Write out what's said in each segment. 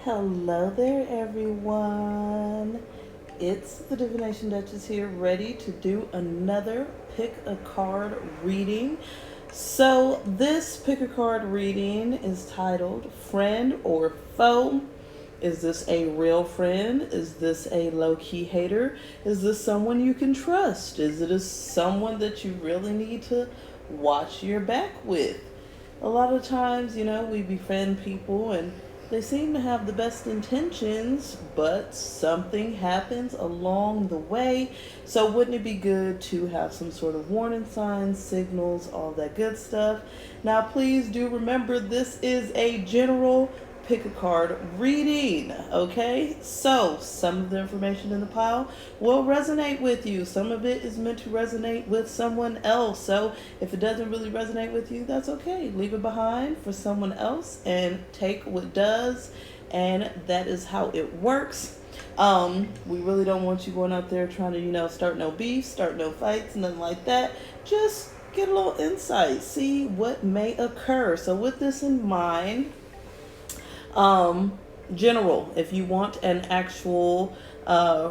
Hello there, everyone. It's the Divination Duchess here, ready to do another pick a card reading. So, this pick a card reading is titled Friend or Foe. Is this a real friend? Is this a low-key hater? Is this someone you can trust? Is it someone that you really need to watch your back with? A lot of times, we befriend people and they seem to have the best intentions, but something happens along the way. So wouldn't it be good to have some sort of warning signs, signals, all that good stuff? Now, please do remember this is a general pick a card reading, okay? So some of the information in the pile will resonate with you. Some of it is meant to resonate with someone else. So if it doesn't really resonate with you, that's okay. Leave it behind for someone else and take what does. And that is how it works. We really don't want you going out there trying to, start no beef, start no fights, nothing like that. Just get a little insight, see what may occur. So with this in mind, general, if you want an actual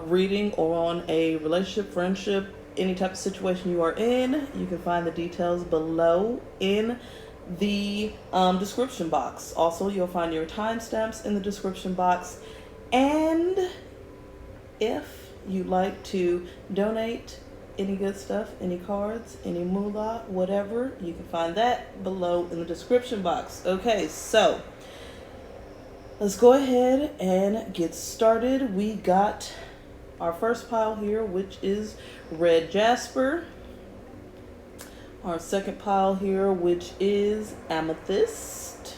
reading or on a relationship, friendship, any type of situation you are in, you can find the details below in the description box. Also, you'll find your timestamps in the description box. And if you'd like to donate any good stuff, any cards, any moolah, whatever, you can find that below in the description box. Okay, so let's go ahead and get started. We got our first pile here, which is Red Jasper. Our second pile here, which is Amethyst.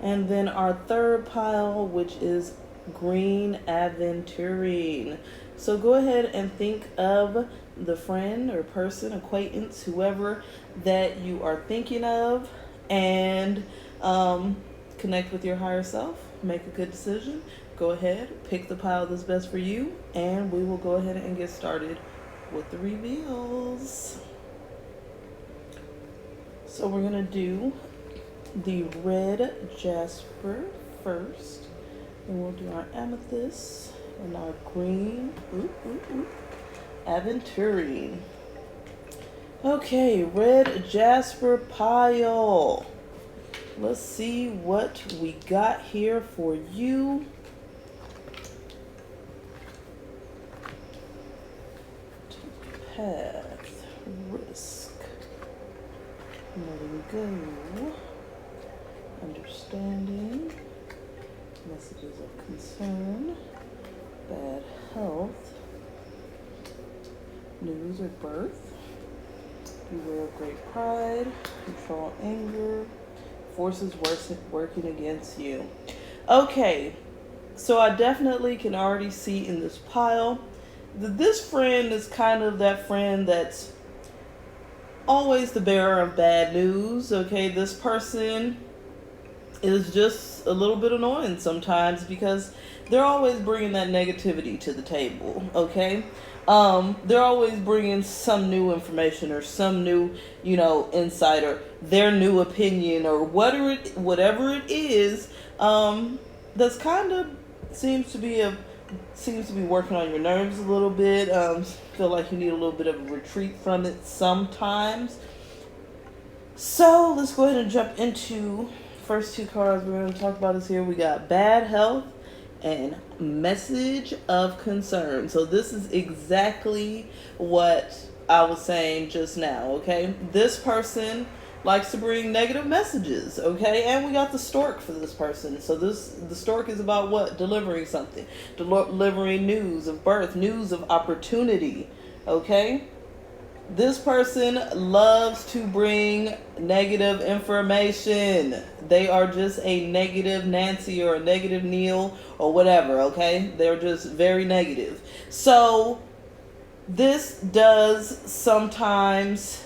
And then our third pile, which is Green Aventurine. So go ahead and think of the friend or person, acquaintance, whoever that you are thinking of, and connect with your higher self, make a good decision, go ahead, pick the pile that's best for you, and we will go ahead and get started with the reveals. So we're going to do the Red Jasper first, and we'll do our Amethyst and our Green Aventurine. Okay, Red Jasper pile. Let's see what we got here for you. Path, risk. There we go. Understanding. Messages of concern. Bad health. News or birth. Beware of great pride. Control anger. Forces working against you. Okay, so I definitely can already see in this pile that this friend is kind of that friend that's always the bearer of bad news. Okay, this person is just a little bit annoying sometimes because they're always bringing that negativity to the table. Okay, they're always bringing some new information or some new, insight or their new opinion or whatever it is, that's kind of seems to be working on your nerves a little bit. Feel like you need a little bit of a retreat from it sometimes. So let's go ahead and jump into first two cards we're going to talk about is here. We got bad health and message of concern. So this is exactly what I was saying just now, okay? This person likes to bring negative messages, okay? And we got the stork for this person. So the stork is about what? Delivering something. Delivering news of birth, news of opportunity, okay? This person loves to bring negative information. They are just a negative Nancy or a negative Neil or whatever, okay? They're just very negative. So this does sometimes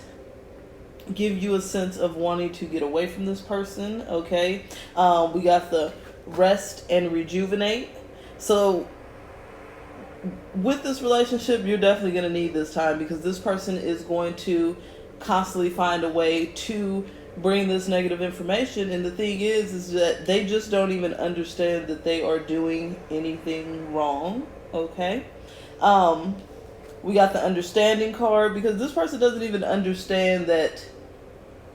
give you a sense of wanting to get away from this person, okay? We got the rest and rejuvenate. So with this relationship, you're definitely going to need this time because this person is going to constantly find a way to bring this negative information. And the thing is that they just don't even understand that they are doing anything wrong. Okay. We got the understanding card, because this person doesn't even understand that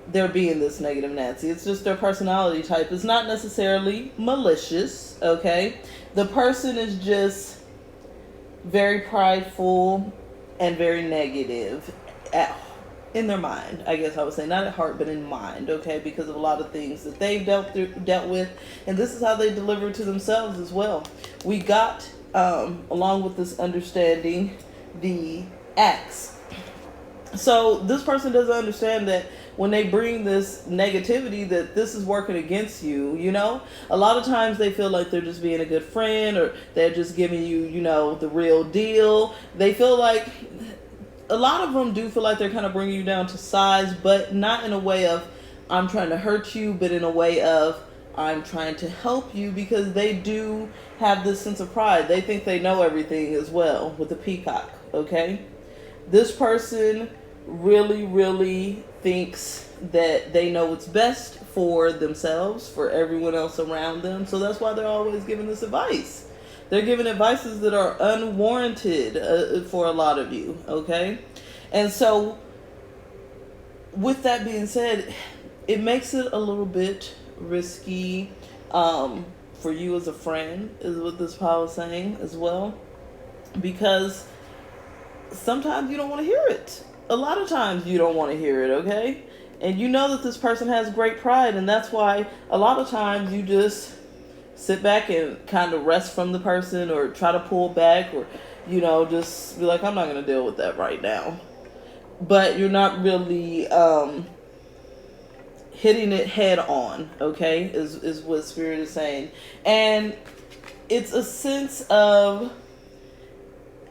they're being this negative Nancy. It's just their personality type. It's not necessarily malicious. Okay. The person is just very prideful and very negative in their mind, I guess I would say, not at heart but in mind, okay, because of a lot of things that they've dealt with, and this is how they deliver to themselves as well. We got along with this understanding, the axe. So this person doesn't understand that when they bring this negativity, that this is working against you. You know, a lot of times they feel like they're just being a good friend, or they're just giving you, you know, the real deal. They feel like, a lot of them do feel like they're kind of bringing you down to size, but not in a way of I'm trying to hurt you, but in a way of I'm trying to help you, because they do have this sense of pride. They think they know everything as well, with the peacock. Okay, this person really, really thinks that they know what's best for themselves, for everyone else around them. So that's why they're always giving this advice. They're giving advices that are unwarranted for a lot of you, okay? And so, with that being said, it makes it a little bit risky for you as a friend, is what this pile is saying as well. Because sometimes you don't want to hear it. A lot of times you don't want to hear it, okay? And you know that this person has great pride, and that's why a lot of times you just sit back and kind of rest from the person, or try to pull back, or, you know, just be like, I'm not going to deal with that right now. But you're not really hitting it head on, okay, is what Spirit is saying. And it's a sense of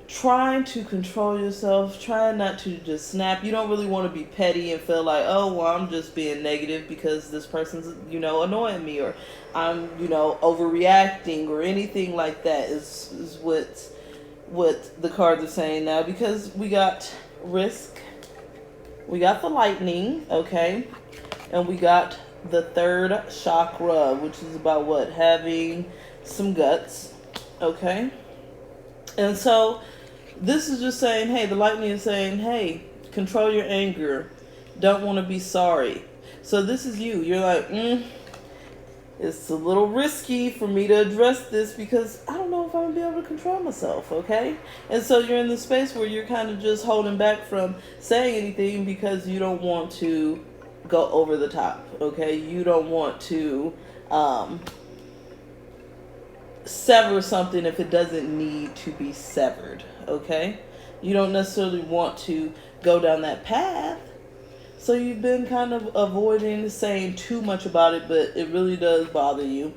trying to control yourself, trying not to just snap. You don't really want to be petty and feel like, oh, well, I'm just being negative because this person's, you know, annoying me, or I'm, you know, overreacting, or anything like that is what the cards are saying now. Because we got risk, we got the lightning, okay, and we got the third chakra, which is about what? Having some guts, okay? And so this is just saying, hey, the lightning is saying, hey, control your anger. Don't want to be sorry. So this is you. You're like, it's a little risky for me to address this, because I don't know if I'm going to be able to control myself, okay? And so you're in the space where you're kind of just holding back from saying anything, because you don't want to go over the top, okay? You don't want to sever something if it doesn't need to be severed, okay? You don't necessarily want to go down that path, so you've been kind of avoiding saying too much about it, but it really does bother you.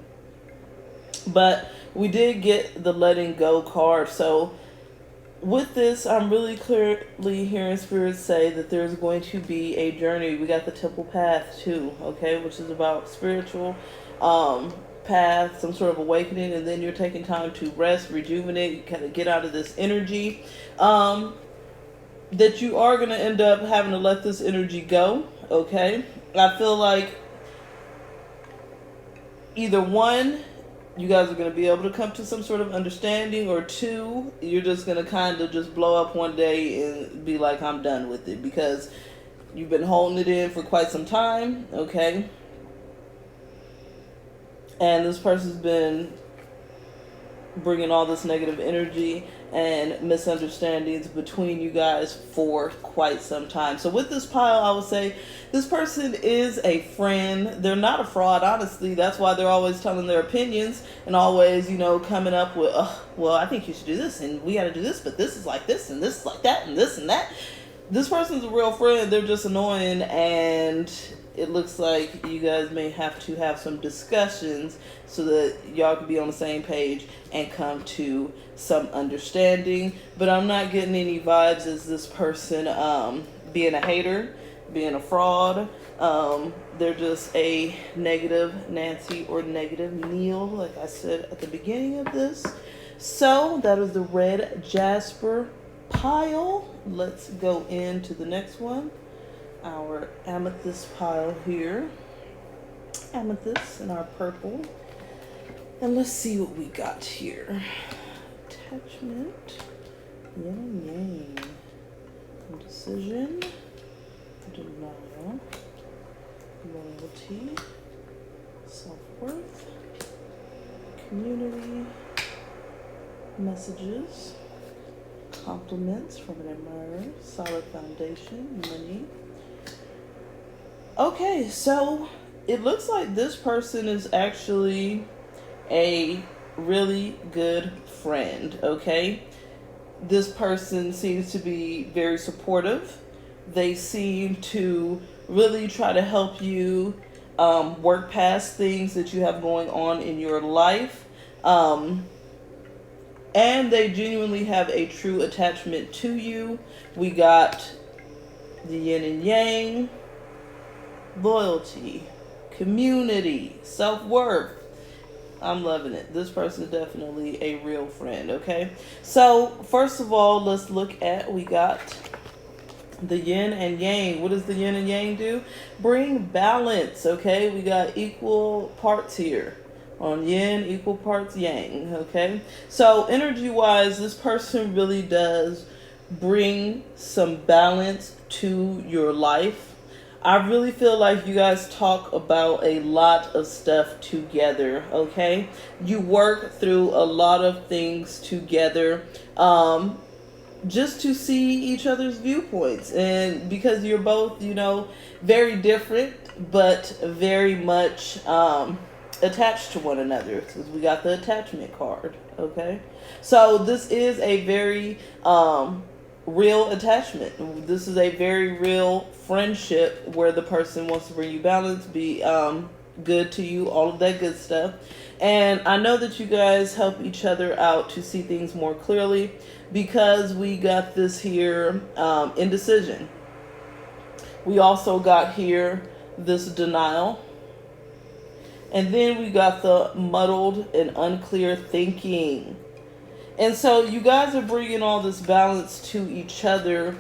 But we did get the letting go card. So with this, I'm really clearly hearing Spirit say that there's going to be a journey. We got the temple path too, okay, which is about spiritual path, some sort of awakening, and then you're taking time to rest, rejuvenate, kind of get out of this energy, that you are going to end up having to let this energy go, okay? I feel like either one, you guys are going to be able to come to some sort of understanding, or two, you're just going to kind of just blow up one day and be like, I'm done with it, because you've been holding it in for quite some time, okay? And this person's been bringing all this negative energy and misunderstandings between you guys for quite some time. So with this pile, I would say this person is a friend. They're not a fraud, honestly. That's why they're always telling their opinions, and always, you know, coming up with, well, I think you should do this, and we got to do this, but this is like this, and this is like that, and this and that. This person's a real friend. They're just annoying, and it looks like you guys may have to have some discussions so that y'all can be on the same page and come to some understanding. But I'm not getting any vibes as this person being a hater, being a fraud. They're just a negative Nancy or negative Neil, like I said at the beginning of this. So that is the Red Jasper pile. Let's go into the next one. our amethyst pile here. Amethyst in our purple. And let's see what we got here. Attachment. Yin and yang. Indecision. Denial. Loyalty. Self-worth. Community. Messages. Compliments from an admirer. Solid foundation. Money. Okay, so it looks like this person is actually a really good friend, okay? This person seems to be very supportive. They seem to really try to help you work past things that you have going on in your life. And they genuinely have a true attachment to you. We got the yin and yang, loyalty, community, self-worth. I'm loving it. This person is definitely a real friend, okay? So, first of all, let's look at, we got the yin and yang. What does the yin and yang do? Bring balance, okay? We got equal parts here. On yin, equal parts yang, okay? So, energy-wise, this person really does bring some balance to your life. I really feel like you guys talk about a lot of stuff together, okay? You work through a lot of things together just to see each other's viewpoints. And because you're both, you know, very different, but very much attached to one another. Because we got the attachment card, okay? So this is a very real attachment. This is a very real friendship where the person wants to bring you balance, be good to you, all of that good stuff. And I know that you guys help each other out to see things more clearly, because we got this here indecision. We also got here this denial. And then we got the muddled and unclear thinking. And so you guys are bringing all this balance to each other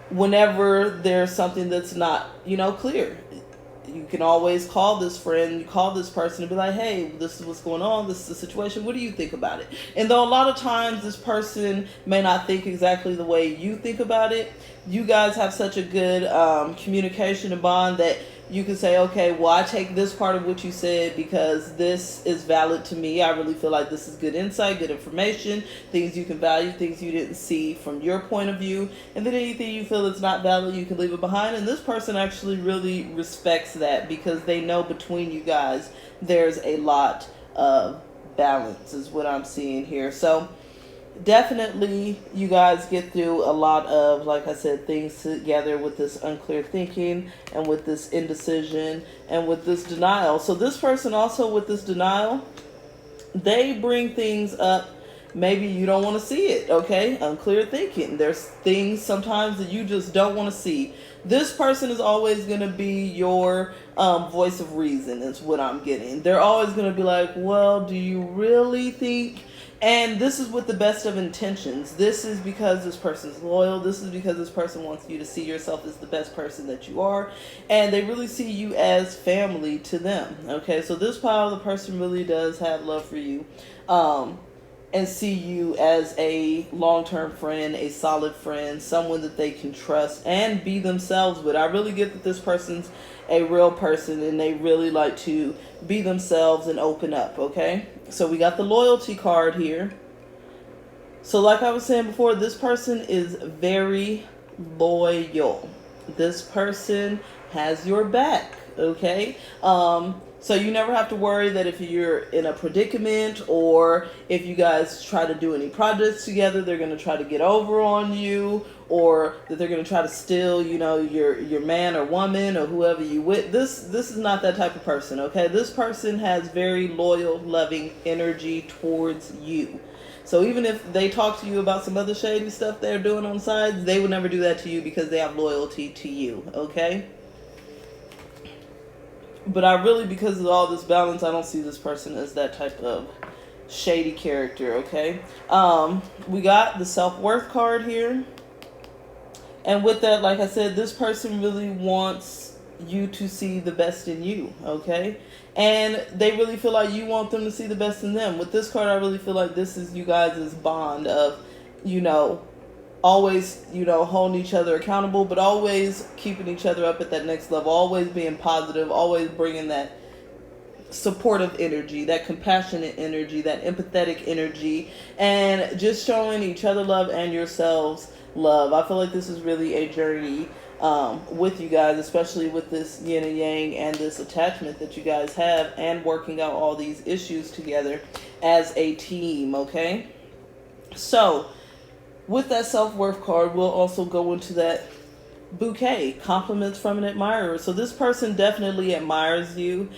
whenever there's something that's not, you know, clear. You can always call this friend, you call this person and be like, hey, this is what's going on, this is the situation, what do you think about it? And though a lot of times this person may not think exactly the way you think about it, you guys have such a good communication and bond that you can say, okay, well, I take this part of what you said because this is valid to me. I really feel like this is good insight, good information, things you can value, things you didn't see from your point of view. And then anything you feel that's not valid, you can leave it behind. And this person actually really respects that, because they know between you guys there's a lot of balance is what I'm seeing here. So definitely you guys get through a lot of, like I said, things together with this unclear thinking and with this indecision and with this denial. So this person also with this denial, they bring things up maybe you don't want to see it, okay? Unclear thinking. There's things sometimes that you just don't want to see. This person is always going to be your voice of reason is what I'm getting. They're always going to be like, well, do you really think... And this is with the best of intentions. This is because this person's loyal. This is because this person wants you to see yourself as the best person that you are. And they really see you as family to them. Okay, so this pile, the person really does have love for you. And see you as a long-term friend, a solid friend, someone that they can trust and be themselves with. I really get that this person's a real person and they really like to be themselves and open up, okay? So we got the loyalty card here. So like I was saying before, this person is very loyal. This person has your back, okay? So you never have to worry that if you're in a predicament or if you guys try to do any projects together, they're going to try to get over on you, or that they're going to try to steal, you know, your man or woman or whoever you with. This is not that type of person, okay? This person has very loyal, loving energy towards you. So even if they talk to you about some other shady stuff they're doing on sides, they would never do that to you because they have loyalty to you, okay? But I really, because of all this balance, I don't see this person as that type of shady character, okay? We got the self-worth card here. And with that, like I said, this person really wants you to see the best in you, okay? And they really feel like you want them to see the best in them. With this card, I really feel like this is you guys' bond of, you know, always, you know, holding each other accountable, but always keeping each other up at that next level, always being positive, always bringing that supportive energy, that compassionate energy, that empathetic energy, and just showing each other love and yourselves love. I feel like this is really a journey with you guys, especially with this yin and yang and this attachment that you guys have, and working out all these issues together as a team, okay? So, with that self-worth card, we'll also go into that bouquet, compliments from an admirer. So this person definitely admires you,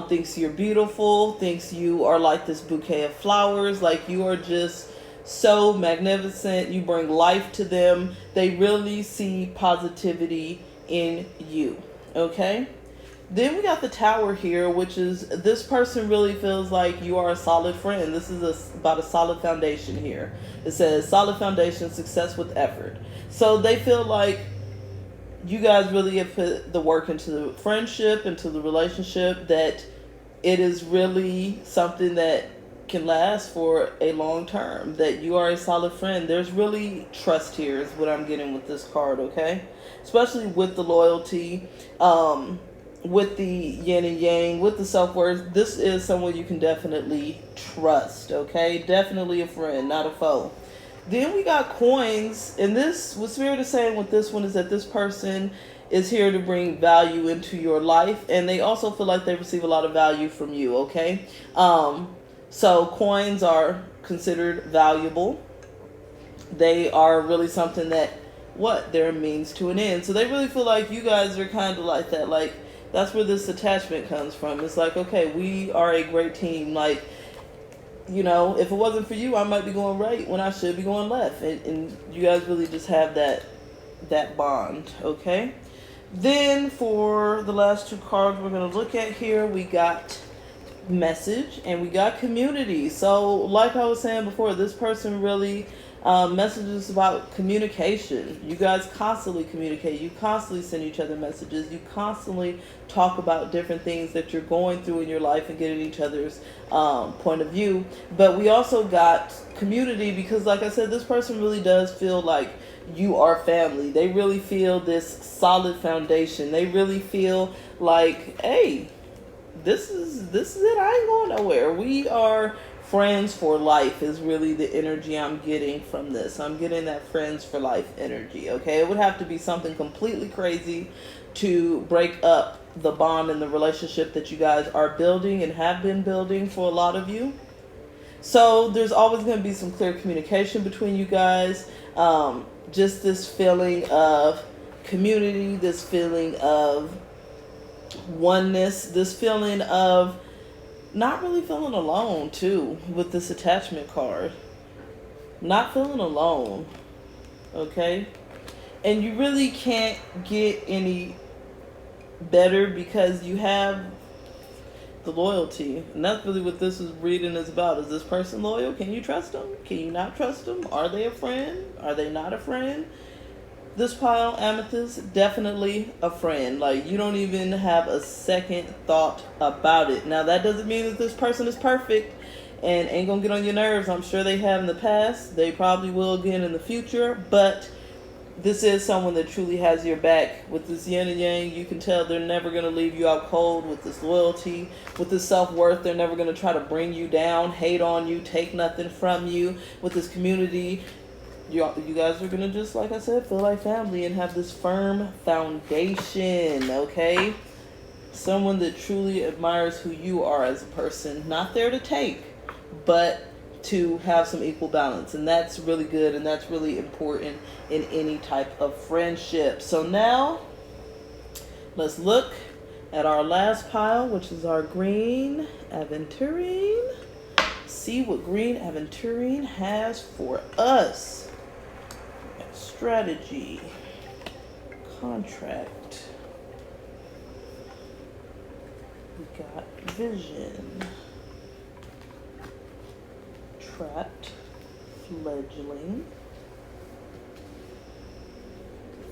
thinks you're beautiful, thinks you are like this bouquet of flowers, like you are just so magnificent. You bring life to them. They really see positivity in you, okay? Then we got the Tower here, which is this person really feels like you are a solid friend. This is about a solid foundation here. It says solid foundation, success with effort. So they feel like you guys really have put the work into the friendship, into the relationship, that it is really something that can last for a long term, that you are a solid friend. There's really trust here is what I'm getting with this card, okay? Especially with the loyalty, with the yin and yang, with the self-worth. This is someone you can definitely trust, okay? Definitely a friend, not a foe. Then we got coins, and this, what Spirit is saying with this one is that this person is here to bring value into your life, and they also feel like they receive a lot of value from you, okay? So coins are considered valuable. They are really something that, they're a means to an end. So they really feel like you guys are kind of like that, like, that's where this attachment comes from. It's like, okay, we are a great team, like, you know, if it wasn't for you, I might be going right when I should be going left. And you guys really just have that bond, okay? Then for the last two cards we're going to look at here, we got message and we got community. So like I was saying before, this person really messages about communication. You guys constantly communicate. You constantly send each other messages. You constantly talk about different things that you're going through in your life and getting each other's point of view. But we also got community because, like I said, this person really does feel like you are family. They really feel this solid foundation. They really feel like, hey, this is it. I ain't going nowhere. We are friends for life is really the energy I'm getting from this. I'm getting that friends for life energy, okay? It would have to be something completely crazy to break up the bond and the relationship that you guys are building and have been building for a lot of you. So there's always going to be some clear communication between you guys. Just this feeling of community, this feeling of oneness, this feeling of not really feeling alone too with this attachment card. Not feeling alone, okay? And you really can't get any better because you have the loyalty. And that's really what this is reading is about. Is this person loyal? Can you trust them? Can you not trust them? Are they a friend? Are they not a friend? This pile, Amethyst, definitely a friend. Like, you don't even have a second thought about it. Now, that doesn't mean that this person is perfect and ain't gonna get on your nerves. I'm sure they have in the past. They probably will again in the future. But this is someone that truly has your back. With this yin and yang, you can tell they're never gonna leave you out cold. With this loyalty, with this self-worth, they're never gonna try to bring you down, hate on you, take nothing from you. With this community, you guys are going to just, like I said, feel like family and have this firm foundation, okay? Someone that truly admires who you are as a person. Not there to take, but to have some equal balance. And that's really good, and that's really important in any type of friendship. So now, let's look at our last pile, which is our green Aventurine. See what green Aventurine has for us. Strategy, contract, we got vision, trapped, fledgling,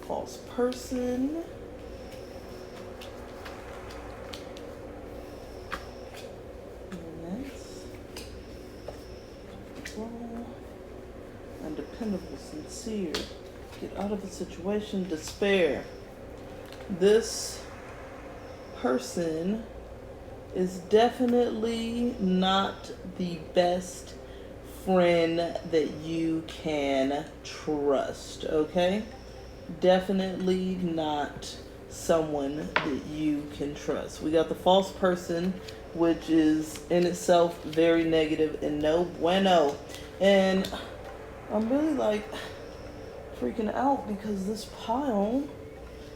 false person. Undependable, sincere, get out of a situation, despair. This person is definitely not the best friend that you can trust, okay? Definitely not someone that you can trust. We got the false person, which is in itself very negative and no bueno. And I'm really like freaking out because this pile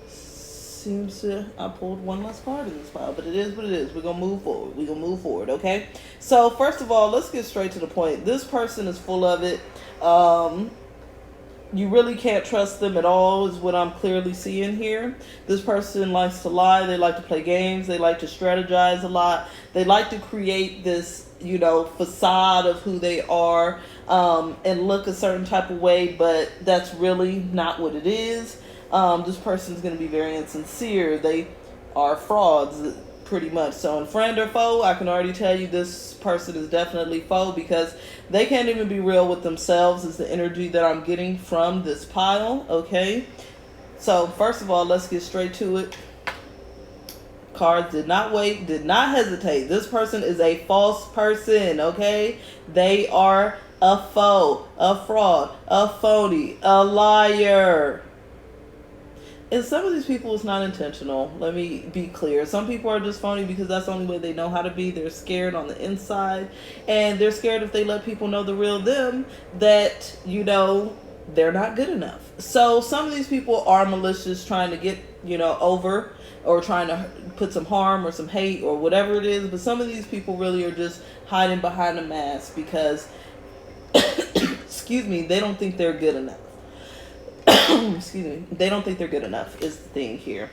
seems to, I pulled one less card in this pile, but it is what it is. We're gonna move forward. Okay, so first of all, let's get straight to the point. This person is full of it. You really can't trust them at all is what I'm clearly seeing here. This person likes to lie. They like to play games. They like to strategize a lot. They like to create this, facade of who they are, and look a certain type of way, but that's really not what it is. This person's going to be very insincere. They are frauds, pretty much. So in friend or foe, I can already tell you this person is definitely foe because they can't even be real with themselves is the energy that I'm getting from this pile, okay? So first of all, let's get straight to it. Cards did not wait, did not hesitate. This person is a false person, okay? They are a foe, a fraud, a phony, a liar. And some of these people, it's not intentional. Let me be clear. Some people are just phony because that's the only way they know how to be. They're scared on the inside. And they're scared if they let people know the real them that, they're not good enough. So some of these people are malicious trying to get, over or trying to put some harm or some hate or whatever it is. But some of these people really are just hiding behind a mask because, excuse me, they don't think they're good enough. Excuse me, they don't think they're good enough is the thing here.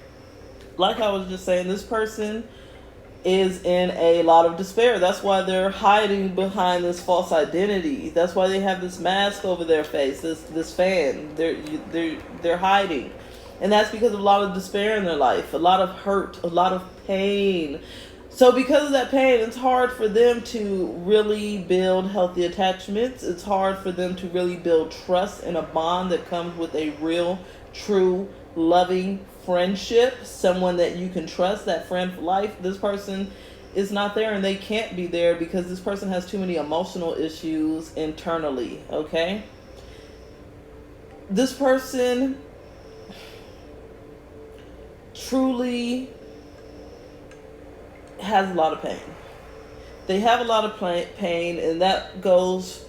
Like I was just saying, this person is in a lot of despair. That's why they're hiding behind this false identity. That's why they have this mask over their face, this fan. They're hiding. And that's because of a lot of despair in their life, a lot of hurt, a lot of pain. So because of that pain, it's hard for them to really build healthy attachments. It's hard for them to really build trust and a bond that comes with a real, true, loving friendship. Someone that you can trust, that friend for life. This person is not there and they can't be there because this person has too many emotional issues internally, okay? This person truly has a lot of pain. They have a lot of pain, and that goes,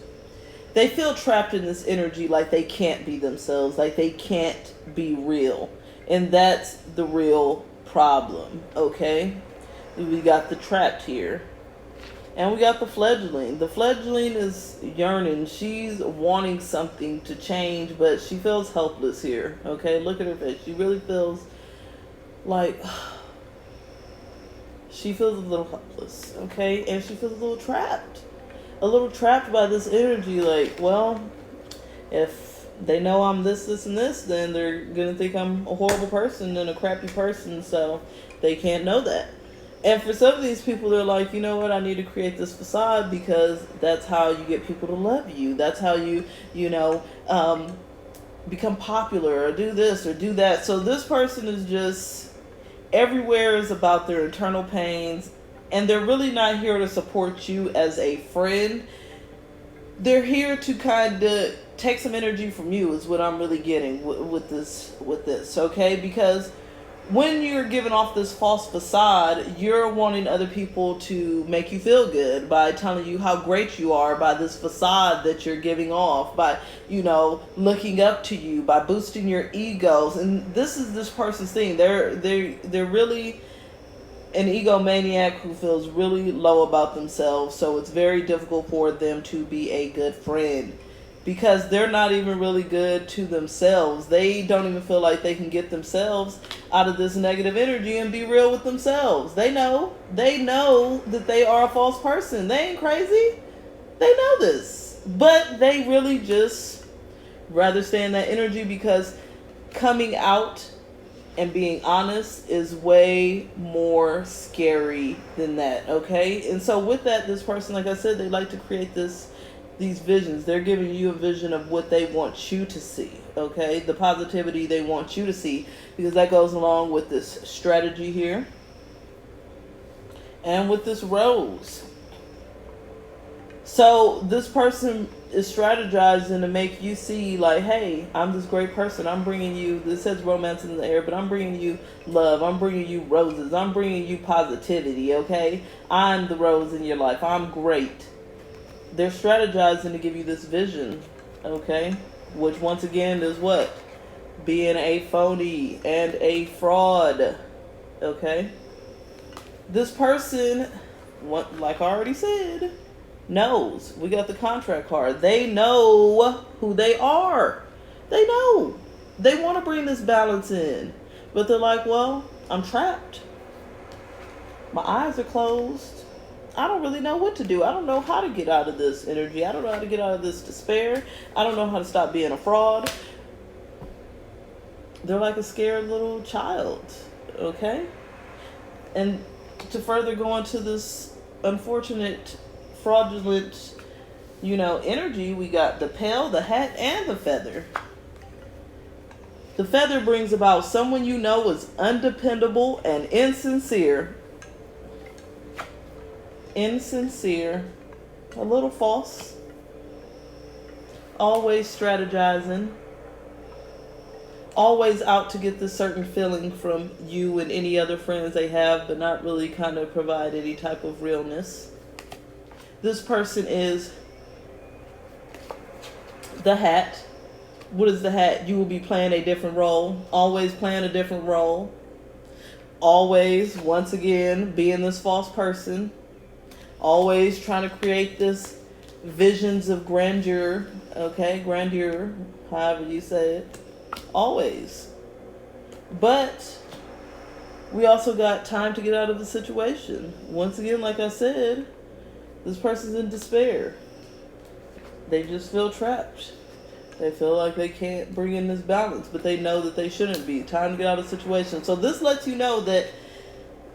they feel trapped in this energy like they can't be themselves, like they can't be real. And that's the real problem, okay? We got the trapped here. And we got the fledgling. The fledgling is yearning. She's wanting something to change, but she feels helpless here, okay? Look at her face. She really feels like she feels a little helpless, okay? And she feels a little trapped. A little trapped by this energy, like, well, if they know I'm this, and this, then they're going to think I'm a horrible person and a crappy person, so they can't know that. And for some of these people, they're like, you know what, I need to create this facade because that's how you get people to love you. That's how you become popular or do this or do that. So this person is just, everywhere is about their internal pains, and they're really not here to support you as a friend. They're here to kind of take some energy from you is what I'm really getting with this, okay? Because when you're giving off this false facade, you're wanting other people to make you feel good by telling you how great you are by this facade that you're giving off, by, looking up to you, by boosting your egos. And this is this person's thing. They're really an egomaniac who feels really low about themselves. So it's very difficult for them to be a good friend, because they're not even really good to themselves. They don't even feel like they can get themselves out of this negative energy and be real with themselves. They know that they are a false person. They ain't crazy. They know this. But they really just rather stay in that energy because coming out and being honest is way more scary than that, okay? And so with that, this person, like I said, they like to create these visions. They're giving you a vision of what they want you to see, okay? The positivity they want you to see, because that goes along with this strategy here and with this rose. So this person is strategizing to make you see, like, hey, I'm this great person. I'm bringing you, this says romance in the air, but I'm bringing you love. I'm bringing you roses. I'm bringing you positivity, okay? I'm the rose in your life. I'm great. They're strategizing to give you this vision, okay? Which, once again, is what? Being a phony and a fraud, okay? This person, like I already said, knows. We got the contract card. They know who they are. They know. They want to bring this balance in. But they're like, well, I'm trapped. My eyes are closed. I don't really know what to do. I don't know how to get out of this energy. I don't know how to get out of this despair. I don't know how to stop being a fraud. They're like a scared little child. Okay? And to further go into this unfortunate fraudulent, energy, we got the pail, the hat, and the feather. The feather brings about someone you know is undependable and insincere. Insincere. A little false. Always strategizing. Always out to get this certain feeling from you and any other friends they have, but not really kind of provide any type of realness. This person is the hat. What is the hat? You will be playing a different role. Always playing a different role. Always, once again, being this false person. Always trying to create this visions of grandeur. Okay, grandeur, however you say it. Always. But we also got time to get out of the situation. Once again, like I said, this person's in despair. They just feel trapped. They feel like they can't bring in this balance, but they know that they shouldn't be. Time to get out of the situation. So this lets you know that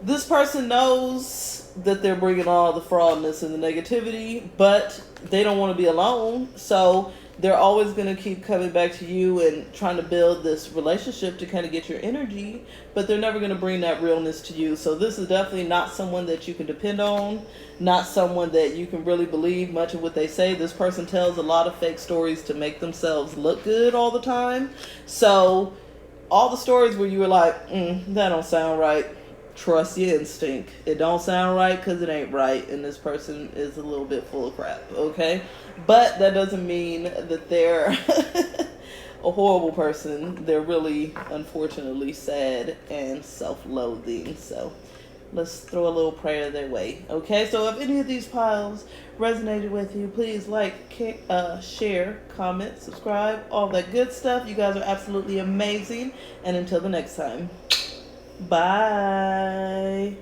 this person knows that they're bringing all the fraudness and the negativity, but they don't want to be alone. So they're always going to keep coming back to you and trying to build this relationship to kind of get your energy, but they're never going to bring that realness to you. So this is definitely not someone that you can depend on, not someone that you can really believe much of what they say. This person tells a lot of fake stories to make themselves look good all the time. So all the stories where you were like, that don't sound right, trust your instinct. It don't sound right because it ain't right, and this person is a little bit full of crap, okay? But that doesn't mean that they're a horrible person. They're really, unfortunately, sad and self-loathing. So let's throw a little prayer their way, okay? So if any of these piles resonated with you, please like, share, comment, subscribe, all that good stuff. You guys are absolutely amazing. And until the next time, bye.